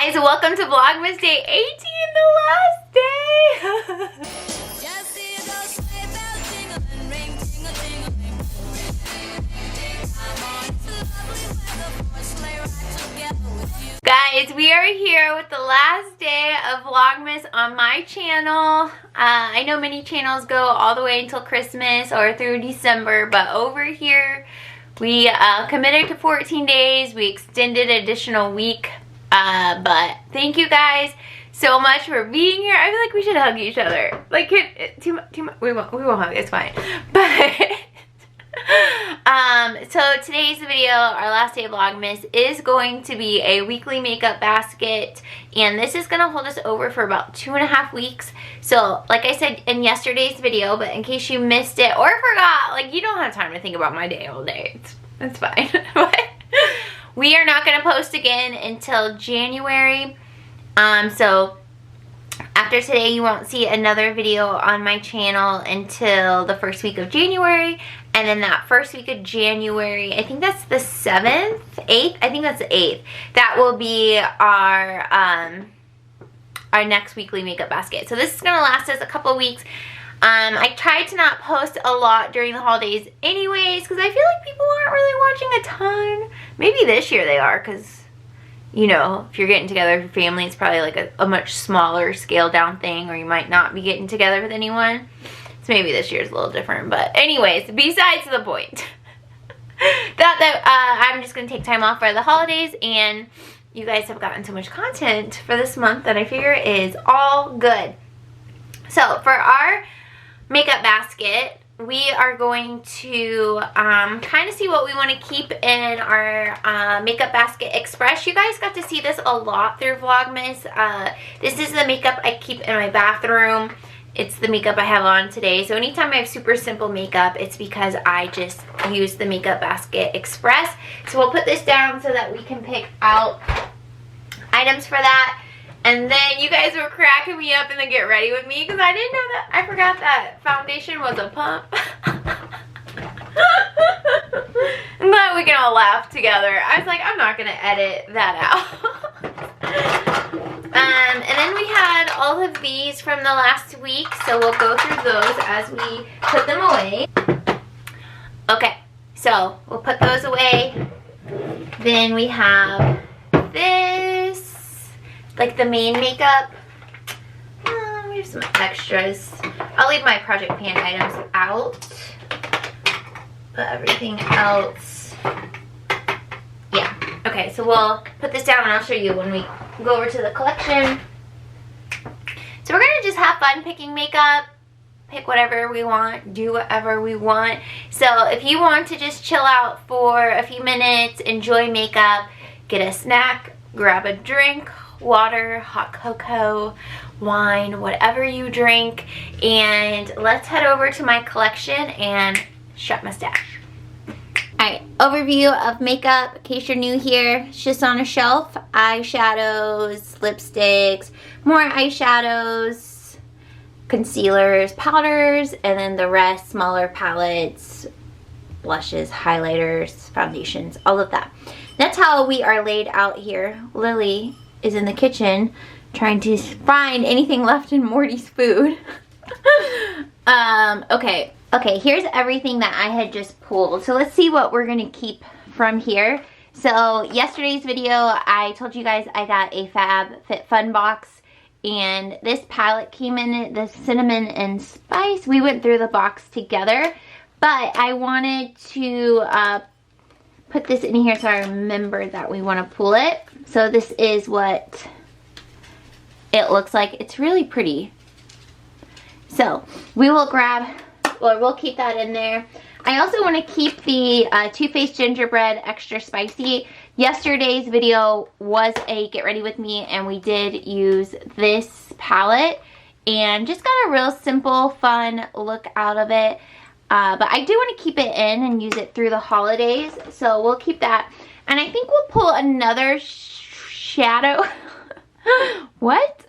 Guys, welcome to Vlogmas Day 18, the last day. Guys, we are here with the last day of Vlogmas on my channel. I know many channels go all the way until Christmas or through December, but over here we committed to 14 days. We extended an additional week. But thank you guys so much for being here. I feel like we should hug each other. Like, too much. We won't hug. It's fine. But so today's video, our last day of Vlogmas, is going to be a weekly makeup basket, and this is gonna hold us over for about 2.5 weeks. So, like I said in yesterday's video, but in case you missed it or forgot, like, you don't have time to think about my day all day. It's fine. But we are not going to post again until January. So after today, you won't see another video on my channel until the first week of January. And then that first week of January, I think that's the 7th, 8th. I think that's the 8th. That will be our next weekly makeup basket. So this is going to last us a couple weeks. I tried to not post a lot during the holidays anyways, because I feel like people aren't really watching a ton. Maybe this year they are, because, you know, if you're getting together with your family, it's probably like a much smaller scale down thing, or you might not be getting together with anyone. So maybe this year's a little different. But anyways, besides the point, I'm just going to take time off for the holidays, and you guys have gotten so much content for this month that I figure is all good. So for our makeup basket, we are going to kind of see what we want to keep in our makeup basket express. You guys got to see this a lot through Vlogmas. This is the makeup I keep in my bathroom. It's the makeup I have on today. So anytime I have super simple makeup, it's because I just use the makeup basket express. So we'll put this down so that we can pick out items for that. And then you guys were cracking me up in the get ready with me because I didn't know that. I forgot that foundation was a pump. I'm glad we can all laugh together. I was like, I'm not going to edit that out. And then we had all of these from the last week. So we'll go through those as we put them away. Okay, so we'll put those away. Then we have this. Like the main makeup. We have some extras. I'll leave my project pan items out. But everything else. Yeah. Okay, so we'll put this down and I'll show you when we go over to the collection. So we're going to just have fun picking makeup. Pick whatever we want. Do whatever we want. So if you want to just chill out for a few minutes, enjoy makeup, get a snack, grab a drink, water, hot cocoa, wine, whatever you drink, and let's head over to my collection and shut my stash. Alright, overview of makeup in case you're new here. It's just on a shelf. Eyeshadows, lipsticks, more eyeshadows, concealers, powders, and then the rest, smaller palettes, blushes, highlighters, foundations, all of that. That's how we are laid out here. Lily is in the kitchen trying to find anything left in Morty's food. Okay, here's everything that I had just pulled. So let's see what we're gonna keep from here. So yesterday's video, I told you guys I got a FabFitFun box, and this palette came in it, the cinnamon and spice. We went through the box together, but I wanted to put this in here so I remember that we want to pull it. So this is what it looks like. It's really pretty. So we will we'll keep that in there. I also want to keep the Too Faced Gingerbread Extra Spicy. Yesterday's video was a get ready with me, and we did use this palette and just got a real simple, fun look out of it. But I do want to keep it in and use it through the holidays, so we'll keep that. And I think we'll pull another shadow. What?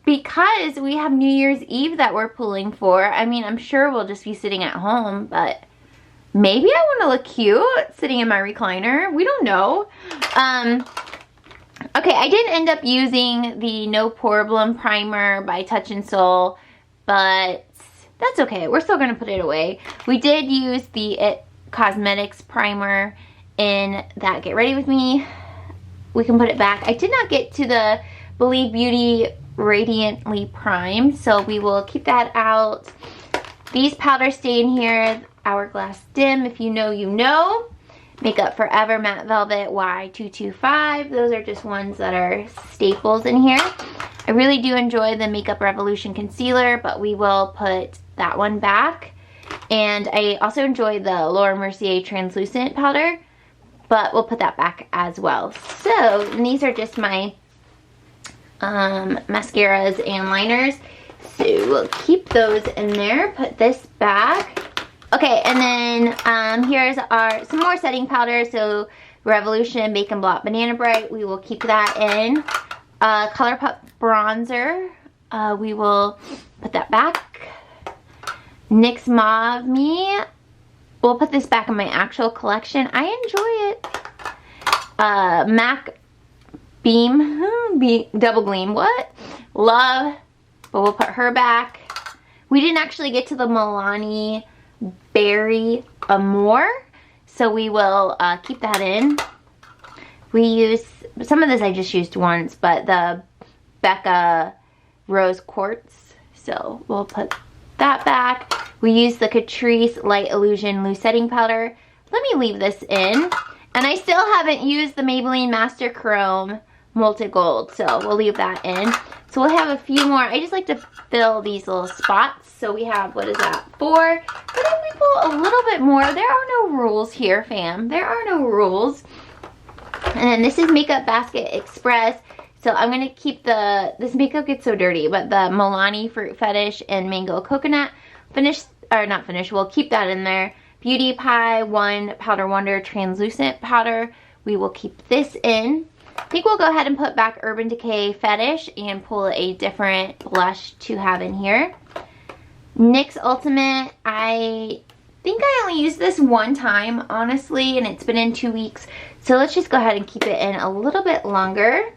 Because we have New Year's Eve that we're pulling for. I mean, I'm sure we'll just be sitting at home, but maybe I want to look cute sitting in my recliner. We don't know. Okay, I didn't end up using the No Problem Primer by Touch in Sol, but that's okay. We're still going to put it away. We did use the It Cosmetics Primer in that Get Ready With Me. We can put it back. I did not get to the Believe Beauty Radiantly Primed, so we will keep that out. These powders stay in here. Hourglass Dim, if you know, you know. Makeup Forever Matte Velvet Y225. Those are just ones that are staples in here. I really do enjoy the Makeup Revolution Concealer, but we will put that one back. And I also enjoy the Laura Mercier Translucent Powder, but we'll put that back as well. So, and these are just my mascaras and liners. So we'll keep those in there, put this back. Okay, and then here's some more setting powder. So Revolution Bake and Blot Banana Bright, we will keep that in. ColourPop bronzer, we will put that back. NYX Mauve Me, we'll put this back in my actual collection. I enjoy it. MAC Beam, Double Gleam, what? Love, but we'll put her back. We didn't actually get to the Milani Berry Amore, so we will keep that in. We use, some of this I just used once, but the Becca Rose Quartz, so we'll put that back. We use the Catrice Light Illusion Loose Setting Powder. Let me leave this in. And I still haven't used the Maybelline Master Chrome Molten Gold, so we'll leave that in. So we'll have a few more. I just like to fill these little spots. So we have, what is that, 4? But then we pull a little bit more. There are no rules here, fam. There are no rules. And then this is Makeup Basket Express. So I'm going to keep this makeup gets so dirty, but the Milani Fruit Fetish and Mango Coconut we'll keep that in there. Beauty Pie 1 Powder Wonder Translucent Powder. We will keep this in. I think we'll go ahead and put back Urban Decay Fetish and pull a different blush to have in here. NYX Ultimate, I think I only used this one time, honestly, and it's been in 2 weeks. So let's just go ahead and keep it in a little bit longer.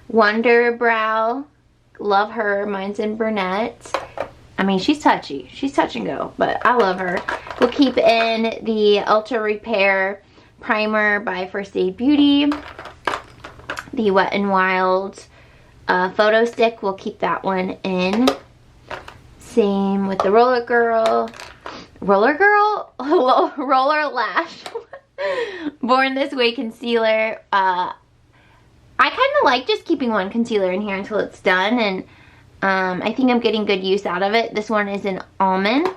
Wonder Brow, love her, mine's in brunette. I mean, she's touchy. She's touch and go, but I love her. We'll keep in the Ultra Repair Primer by First Aid Beauty. The Wet n Wild Photo Stick, we'll keep that one in. Same with the Roller Lash Born This Way Concealer. I kind of like just keeping one concealer in here until it's done, and I think I'm getting good use out of it. This one is in Almond.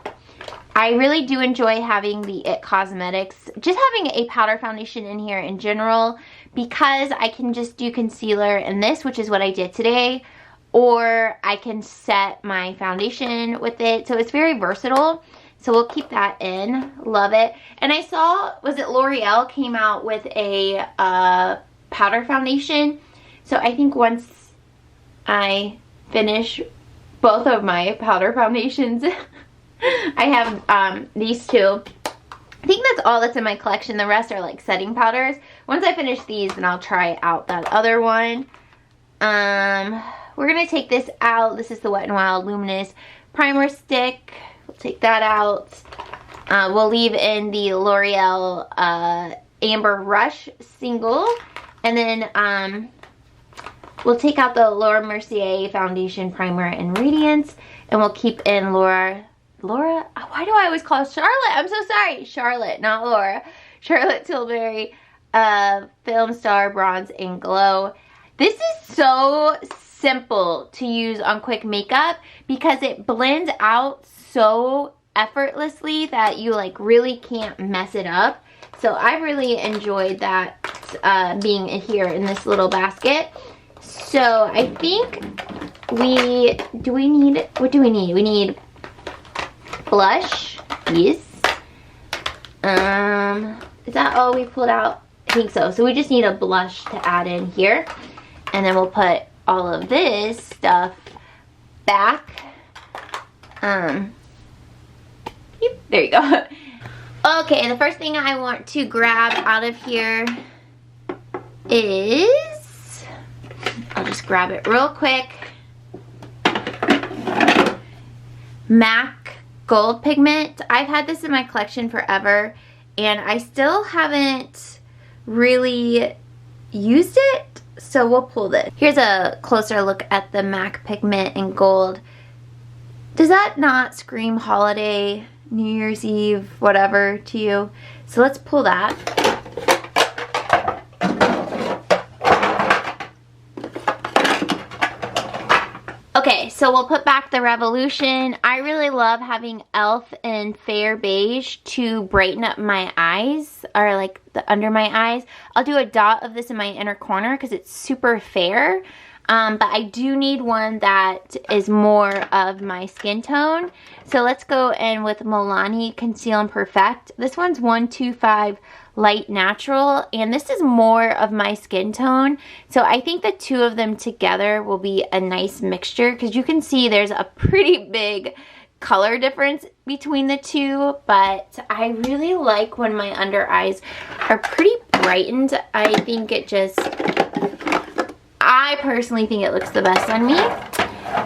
I really do enjoy having the It Cosmetics, just having a powder foundation in here in general, because I can just do concealer in this, which is what I did today, or I can set my foundation with it. So it's very versatile. So we'll keep that in. Love it. And I saw, was it L'Oreal came out with a powder foundation. So I think once I finish both of my powder foundations, I have these two. I think that's all that's in my collection. The rest are like setting powders. Once I finish these, then I'll try out that other one. We're going to take this out. This is the Wet n Wild Luminous Primer Stick. We'll take that out. We'll leave in the L'Oreal Amber Rush Single. And then we'll take out the Laura Mercier Foundation Primer and Radiance. And we'll keep in Laura, why do I always call her Charlotte? I'm so sorry. Charlotte, not Laura. Charlotte Tilbury Film Star Bronze and Glow. This is so simple to use on quick makeup because it blends out so effortlessly that you like really can't mess it up. So I really enjoyed that being here in this little basket. So I think what do we need? We need blush, yes. Is that all we pulled out? I think so. So we just need a blush to add in here. And then we'll put all of this stuff back. There you go. Okay, the first thing I want to grab out of here is I'll just grab it real quick. MAC Gold Pigment. I've had this in my collection forever, and I still haven't really used it, so we'll pull this. Here's a closer look at the MAC Pigment in gold. Does that not scream holiday, New Year's Eve, whatever to you? So let's pull that. Okay, so we'll put back the Revolution. I really love having e.l.f. in Fair Beige to brighten up my eyes, or like the under my eyes. I'll do a dot of this in my inner corner because it's super fair. But I do need one that is more of my skin tone. So let's go in with Milani Conceal and Perfect. This one's 125 Light Natural, and this is more of my skin tone. So I think the two of them together will be a nice mixture, because you can see there's a pretty big color difference between the two, but I really like when my under eyes are pretty brightened. I think it just, I personally think it looks the best on me.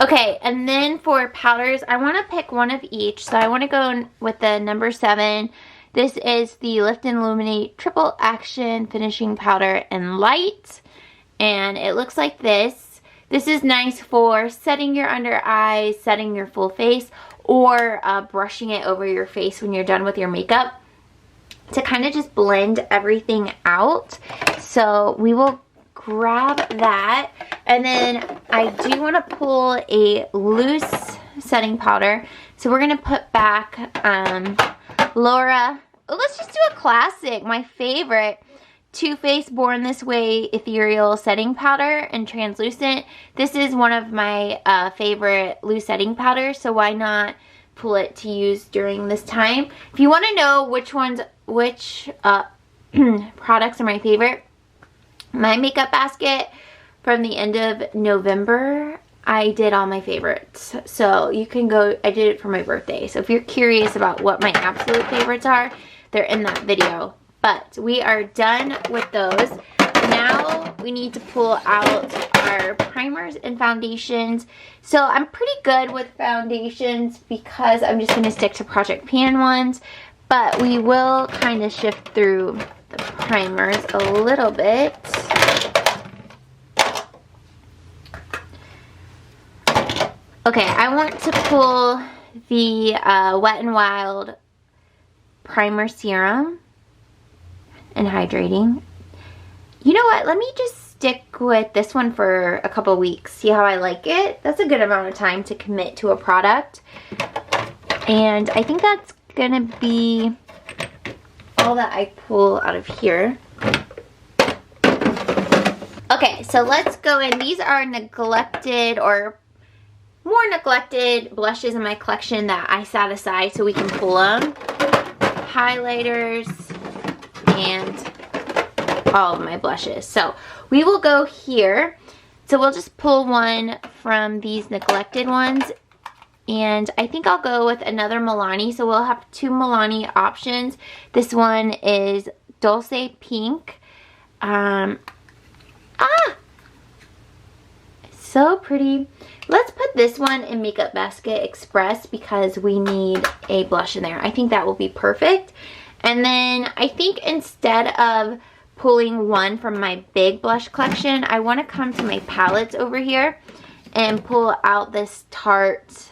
Okay, and then for powders, I want to pick one of each. So I want to go with the number 7. This is the Lift and Illuminate Triple Action Finishing Powder in Light. And it looks like this. This is nice for setting your under eyes, setting your full face, or brushing it over your face when you're done with your makeup to kind of just blend everything out. So we will grab that, and then I do want to pull a loose setting powder. So we're going to put back Laura, let's just do a classic, my favorite, Too Faced Born This Way Ethereal Setting Powder in Translucent. This is one of my favorite loose setting powders, so why not pull it to use during this time. If you want to know which products are my favorite, my makeup basket from the end of November, I did all my favorites. So you can go, I did it for my birthday. So if you're curious about what my absolute favorites are, they're in that video. But we are done with those. Now we need to pull out our primers and foundations. So I'm pretty good with foundations because I'm just going to stick to Project Pan ones. But we will kind of shift through the primers a little bit. Okay, I want to pull the Wet n Wild Primer Serum and Hydrating. You know what? Let me just stick with this one for a couple weeks. See how I like it? That's a good amount of time to commit to a product. And I think that's gonna be all that I pull out of here. Okay, so let's go in. These are neglected or more neglected blushes in my collection that I set aside so we can pull them. Highlighters and all of my blushes. So we will go here. So we'll just pull one from these neglected ones. And I think I'll go with another Milani. So we'll have 2 Milani options. This one is Dulce Pink. So pretty. Let's put this one in Makeup Basket Express because we need a blush in there. I think that will be perfect. And then I think instead of pulling one from my big blush collection, I want to come to my palettes over here and pull out this Tarte.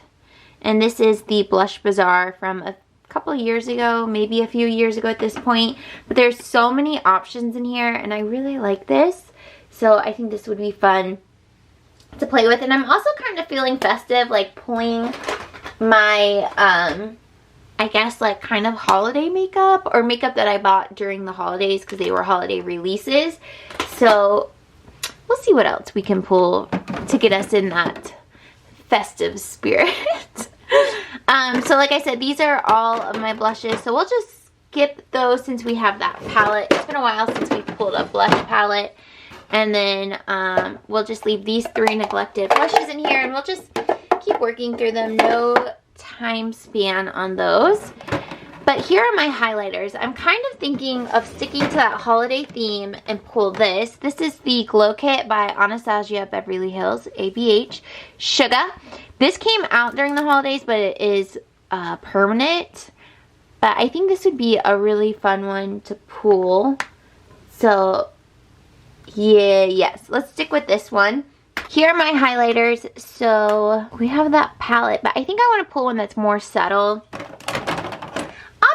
And this is the Blush Bazaar from a couple years ago, maybe a few years ago at this point. But there's so many options in here and I really like this. So I think this would be fun to play with. And I'm also kind of feeling festive, like pulling my, I guess like kind of holiday makeup or makeup that I bought during the holidays because they were holiday releases. So we'll see what else we can pull to get us in that festive spirit. So like I said, these are all of my blushes. So we'll just skip those since we have that palette. It's been a while since we pulled a blush palette. And then we'll just leave these 3 neglected blushes in here and we'll just keep working through them. No time span on those. But here are my highlighters. I'm kind of thinking of sticking to that holiday theme and pull this. This is the Glow Kit by Anastasia Beverly Hills, ABH Sugar. This came out during the holidays, but it is permanent. But I think this would be a really fun one to pull. So, yeah, yes. Let's stick with this one. Here are my highlighters. So, we have that palette, but I think I want to pull one that's more subtle.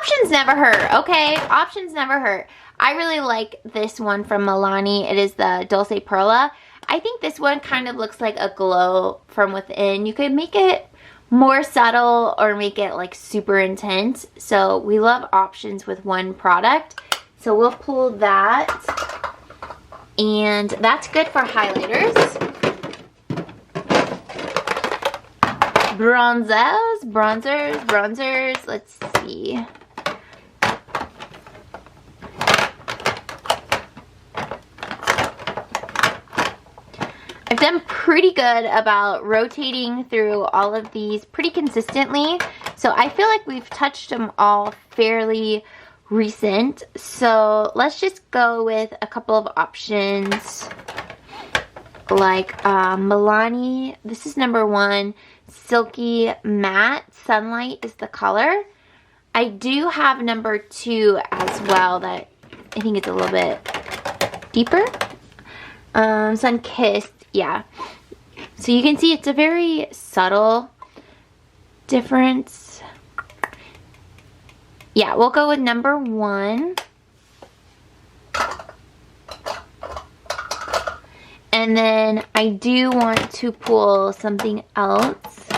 Options never hurt, okay? Options never hurt. I really like this one from Milani. It is the Dulce Perla. I think this one kind of looks like a glow from within. You could make it more subtle or make it like super intense. So we love options with one product. So we'll pull that. And that's good for highlighters. Bronzers. Let's see. I've done pretty good about rotating through all of these pretty consistently. So I feel like we've touched them all fairly recent. So let's just go with a couple of options. Like Milani, this is number 1. Silky Matte Sunlight is the color. I do have number 2 as well that I think it's a little bit deeper. Sun Kissed. Yeah, so you can see it's a very subtle difference. Yeah, we'll go with number 1. And then I do want to pull something else.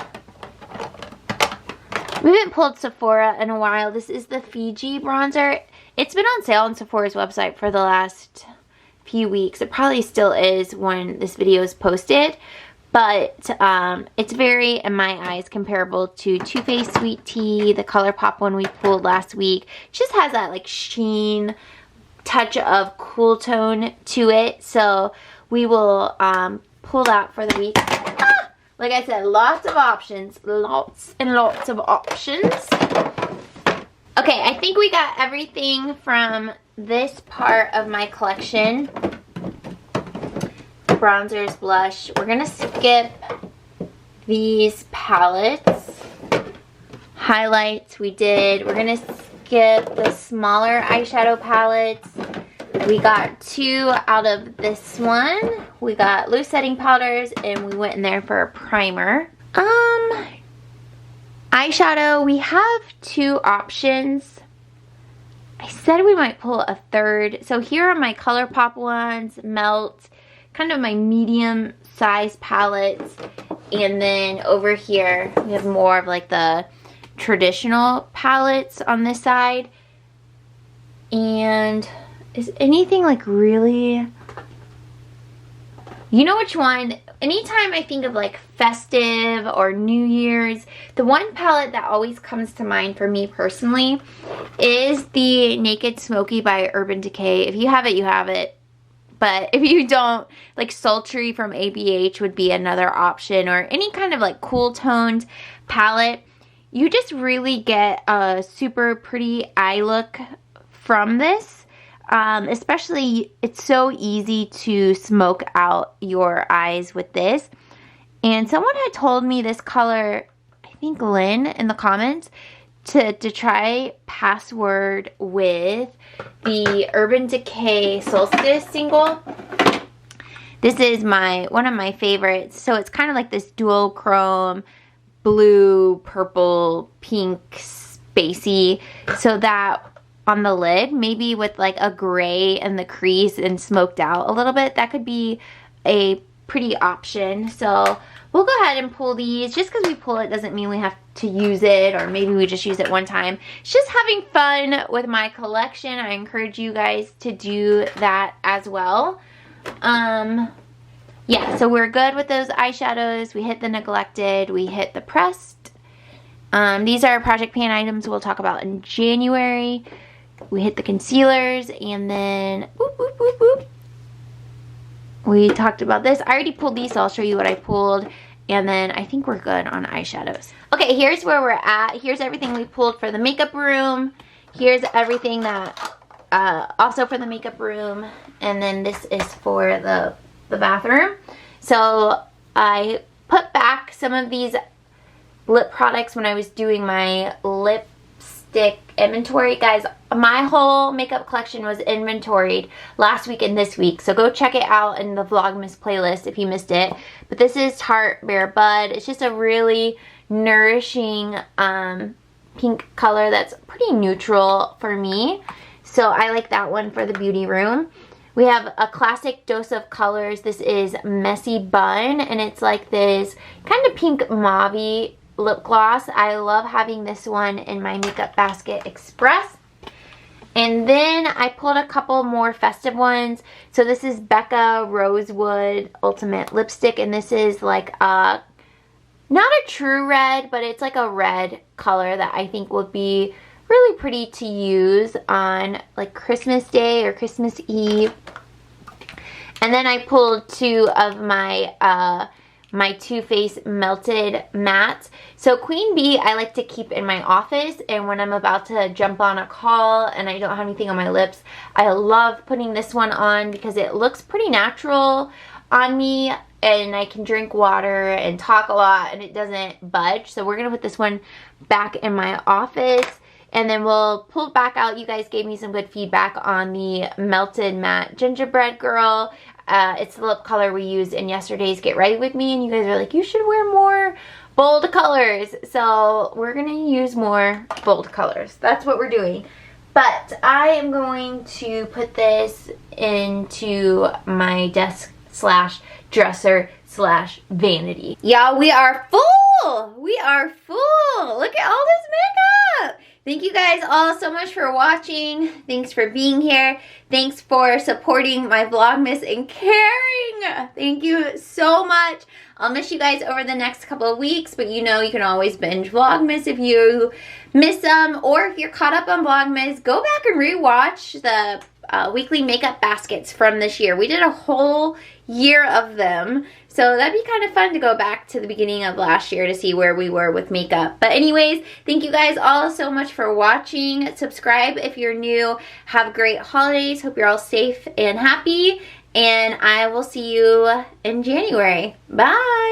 We haven't pulled Sephora in a while. This is the Fiji bronzer. It's been on sale on Sephora's website for the last few weeks. It probably still is when this video is posted, but it's very, in my eyes, comparable to Too Faced Sweet Tea, the ColourPop one we pulled last week. It just has that like sheen, touch of cool tone to it. So we will pull that for the week. Like I said, lots of options, lots and lots of options. Okay, I think we got everything from this part of my collection. Bronzers, blush. We're gonna skip these palettes. Highlights we did. We're gonna skip the smaller eyeshadow palettes. We got 2 out of this one. We got loose setting powders and we went in there for a primer. Eyeshadow, we have 2 options. I said we might pull a third. So here are my ColourPop ones, Melt, kind of my medium size palettes. And then over here, we have more of like the traditional palettes on this side. And is anything like really... You know which one? Anytime I think of like festive or New Year's, the one palette that always comes to mind for me personally is the Naked Smoky by Urban Decay. If you have it, you have it. But if you don't, like Sultry from ABH would be another option, or any kind of like cool toned palette. You just really get a super pretty eye look from this. Especially, it's so easy to smoke out your eyes with this. And someone had told me this color, I think Lynn in the comments, to try Password with the Urban Decay Solstice single. This is one of my favorites. So it's kind of like this dual chrome, blue, purple, pink, spacey. So that on the lid, maybe with like a gray in the crease and smoked out a little bit, that could be a pretty option. So we'll go ahead and pull these. Just because we pull it doesn't mean we have to use it, or maybe we just use it one time. It's just having fun with my collection. I encourage you guys to do that as well. Yeah, so we're good with those eyeshadows. We hit the Neglected, we hit the Pressed. These are Project Pan items we'll talk about in January. We hit the concealers, and then whoop, whoop, whoop, whoop. We talked about this. I already pulled these, so I'll show you what I pulled. And then I think we're good on eyeshadows. Okay, here's where we're at. Here's everything we pulled for the makeup room. here's everything that, also for the makeup room, and then this is for the bathroom. So I put back some of these lip products when I was doing my lipstick inventory. Guys, my whole makeup collection was inventoried last week and this week, so go check it out in the Vlogmas playlist if you missed it. But this is Tarte Bare Bud. It's just a really nourishing pink color that's pretty neutral for me, so I like that one for the beauty room. We have a classic dose of colors. This is Messy Bun, and it's like this kind of pink mauve-y lip gloss. I love having this one in my Makeup Basket Express. And then I pulled a couple more festive ones. So this is Becca Rosewood Ultimate Lipstick, and this is like not a true red, but it's like a red color that I think would be really pretty to use on like Christmas Day or Christmas Eve. And then I pulled two of my my Too Faced Melted Mattes. So Queen Bee I like to keep in my office, and when I'm about to jump on a call and I don't have anything on my lips, I love putting this one on because it looks pretty natural on me, and I can drink water and talk a lot and it doesn't budge. So we're gonna put this one back in my office, and then we'll pull it back out. You guys gave me some good feedback on the Melted Matte Gingerbread Girl. It's the lip color we used in yesterday's Get Ready With Me, and you guys are like, you should wear more bold colors. So we're gonna use more bold colors. That's what we're doing. But I am going to put this into my desk slash dresser slash vanity. Y'all, we are full. We are full. Look at all this makeup. Thank you guys all so much for watching. Thanks for being here. Thanks for supporting my Vlogmas and caring. Thank you so much. I'll miss you guys over the next couple of weeks, but you know you can always binge Vlogmas if you miss them, or if you're caught up on Vlogmas, go back and rewatch the weekly makeup baskets from this year. We did a whole year of them, so that'd be kind of fun to go back to the beginning of last year to see where we were with makeup. But anyways, thank you guys all so much for watching. Subscribe if you're new. Have great holidays. Hope you're all safe and happy, and I will see you in January. Bye.